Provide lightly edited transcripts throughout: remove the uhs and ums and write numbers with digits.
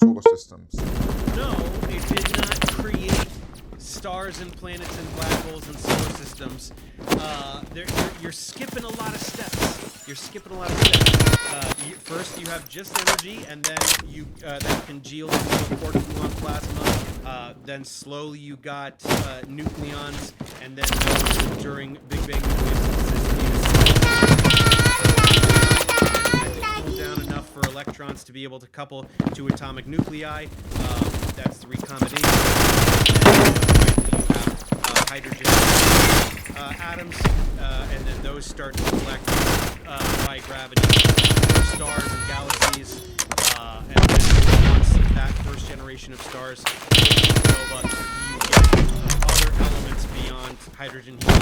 solar systems. No, it did not create stars and planets and black holes and solar systems. You're skipping a lot of steps. You're skipping a lot of steps. First, you have just energy, and then you that congeals into a quark gluon plasma. Then slowly you got nucleons, and then those during Big Bang cool down enough for electrons to be able to couple to atomic nuclei. That's the recombination. And you have hydrogen atoms, and then those start to collect by gravity for stars and galaxies. And then once that first generation of stars hit supernova, you get other elements beyond hydrogen, helium,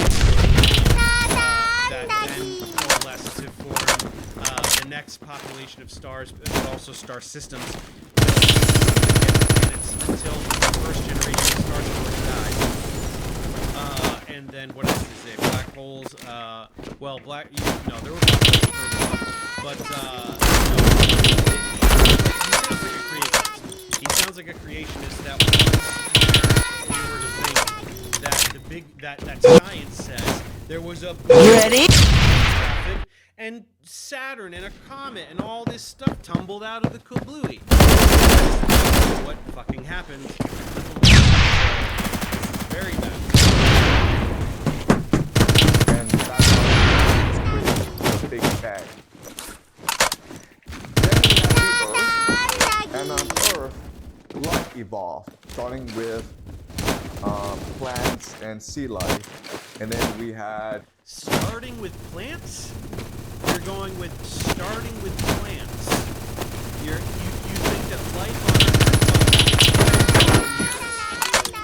that then coalesce to form the next population of stars, but also star systems. Until the first generation of stars die. And then what else is there? Black holes. Well, there were black holes further up, but he sounds like a creationist. That once you were to think that that science says there was a ready? And Saturn and a comet and all this stuff tumbled out of the kablooey. What fucking happened? Very bad. And that's how it's the Big Bang. Then we have the Earth, and on Earth, life evolved, starting with plants and sea life, and then we had Starting with plants? You're going with starting with plants. You think that life on Earth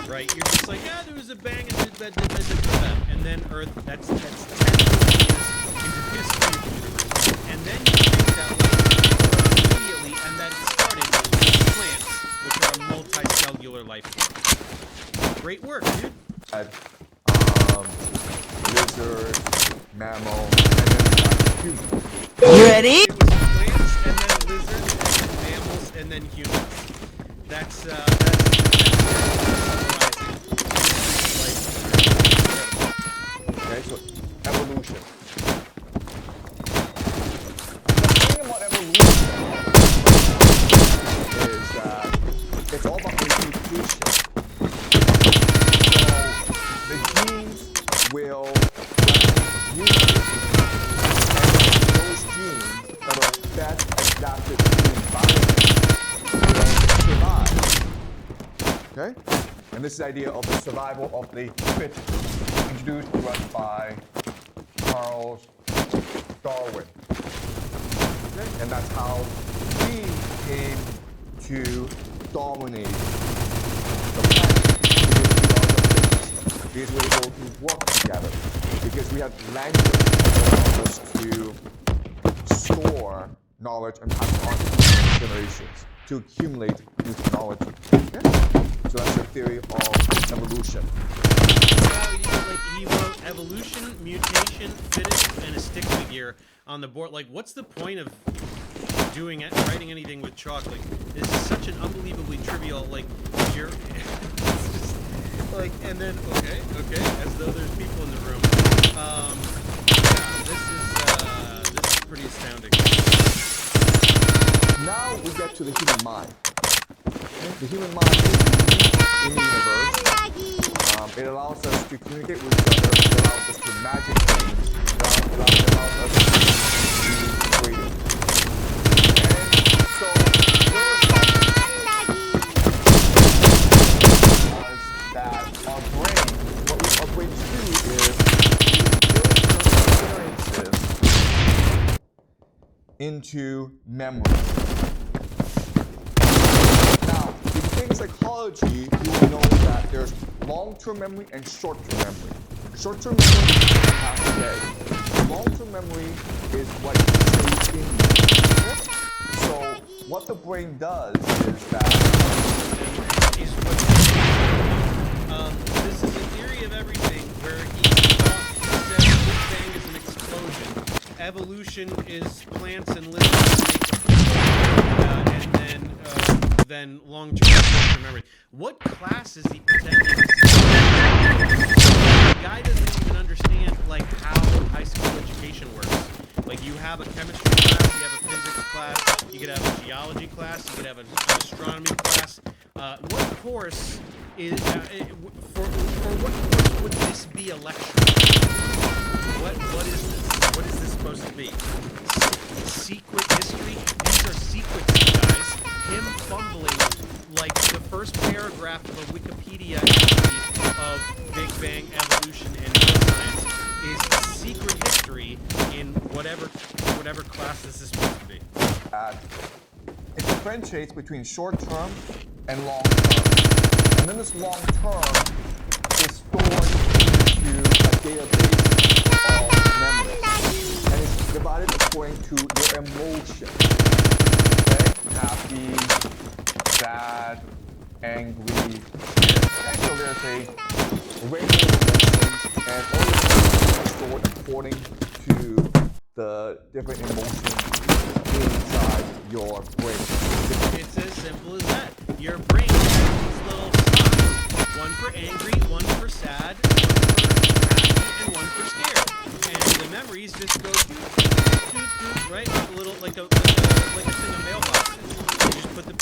is right? You're just like, yeah, there was a bang and then Earth. That's 10 years into the history of the universe, and then you think that life immediately, and that it started with plants, which are a multicellular life form. Great work, dude. had lizard, mammal, and then human. You ready? It was plants, and then lizards, and then mammals, and then humans. That's Okay, so evolution. The thing about evolution is that it's all about mutation. So the genes will mutate, and those genes that are best adapted to the environment will survive. Okay? And this is the idea of the survival of the fittest, introduced to us by Charles Darwin. Okay? And that's how we came to dominate the planet. Because we are the fittest. Because we're able to work together. Because we have language that allows us to store knowledge and pass it on to future generations to accumulate new technology. Okay? So that's the theory of evolution. He wrote evolution, mutation, fittest, and a stick figure on the board. Like, what's the point of writing anything with chalk? Like, this is such an unbelievably trivial, like, you're, it's just, like, and then, okay, as though there's people in the room. Yeah, this is pretty astounding. Now we get to the human mind. The human mind is unique in the universe. It allows us to communicate with each other. It allows us to imagine things. It allows us to be creative. And so, there was that our brains do is build experiences into memories. Psychology, you will know that there's long-term memory and short-term memory. Short-term memory is what you have today. Long-term memory is what you stay in you. So what the brain does is that this is a theory of everything where he says Big Bang is an explosion. Evolution is plants and lizards make a and then than long-term memory. What class is he pretending to be? The guy doesn't even understand like how high school education works. Like you have a chemistry class, you have a physics class, you could have a geology class, you could have an astronomy class. What course is for what course would this be a lecture? What is this? What is this supposed to be? Secret history? These are secrets, you guys. Him fumbling like the first paragraph of a Wikipedia entry of Big Bang, evolution, and neuroscience is secret history in whatever class this is supposed to be. It differentiates between short-term and long-term. And then this long-term is stored into a database of memory. And it's divided according to your emotion. Okay? Happy, sad, angry. Okay, so there's a range of emotions, and all of them are stored according to the different emotions inside your brain. It's as simple as that. Your brain has these little slots. One for angry, one for sad, one for happy, and one for scared. And the memories just go right, like a thing of mailboxes. You just put the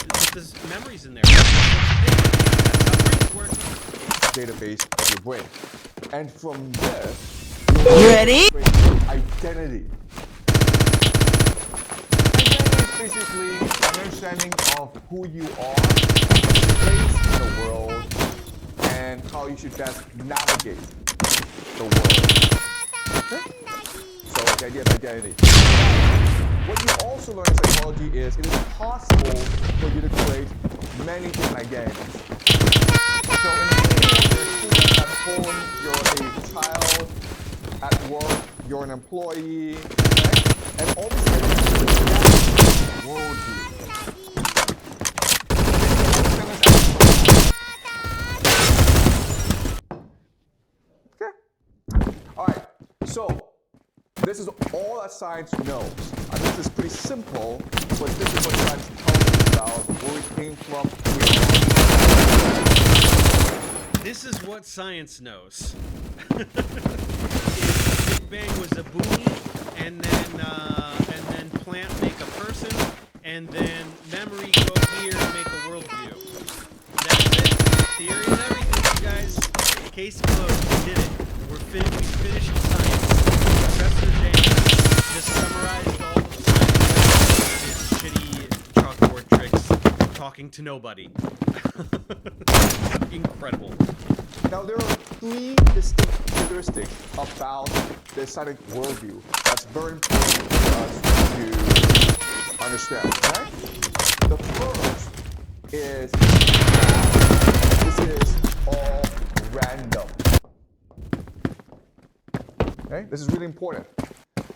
memories in there. That's how brains work. Database of your brain. And from this, you ready? Identity. Identity is basically an understanding of who you are, place in the world, and how you should best navigate the world. Okay? So the idea of identity. What you also learn in psychology is it is possible for you to create many different identities. So in the case you're a student at home, you're a child, at work, you're an employee, okay? And all these identities are worldview. Okay? Alright, so this is all that science knows. I think this is pretty simple, but this is what science tells us about where we came from, This is what science knows. Big Bang was a buoy, and then plant make a person, and then memory go here and make a worldview. That's it. Theory and everything, you guys. Case closed. We did it. We finished science. Professor James just summarized all of science. His shitty chalkboard tricks, talking to nobody. Incredible. Now, there are three distinct characteristics about the scientific worldview that's very important for us to understand, okay? The first is this is all random. Okay? This is really important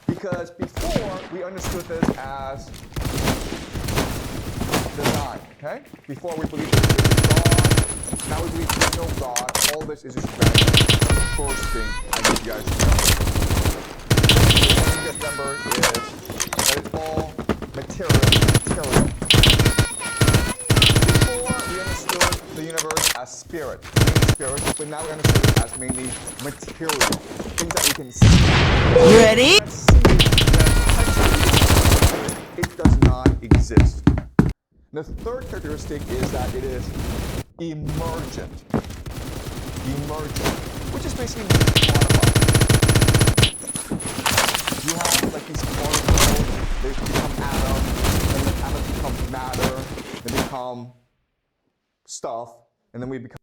because before we understood this as design, okay? Before we believed there was God, now we believe there's no God. All this is just random. That's the first thing I need you guys to know. The second thing to remember is that it's all material. Before we understood the universe as spirit, but now we understand it as mainly material, things that we can see. You ready? It does not exist. The third characteristic is that it is emergent, which is basically quantified. You have like these particles, they become atoms, then the atoms become matter, they become stuff, and then we become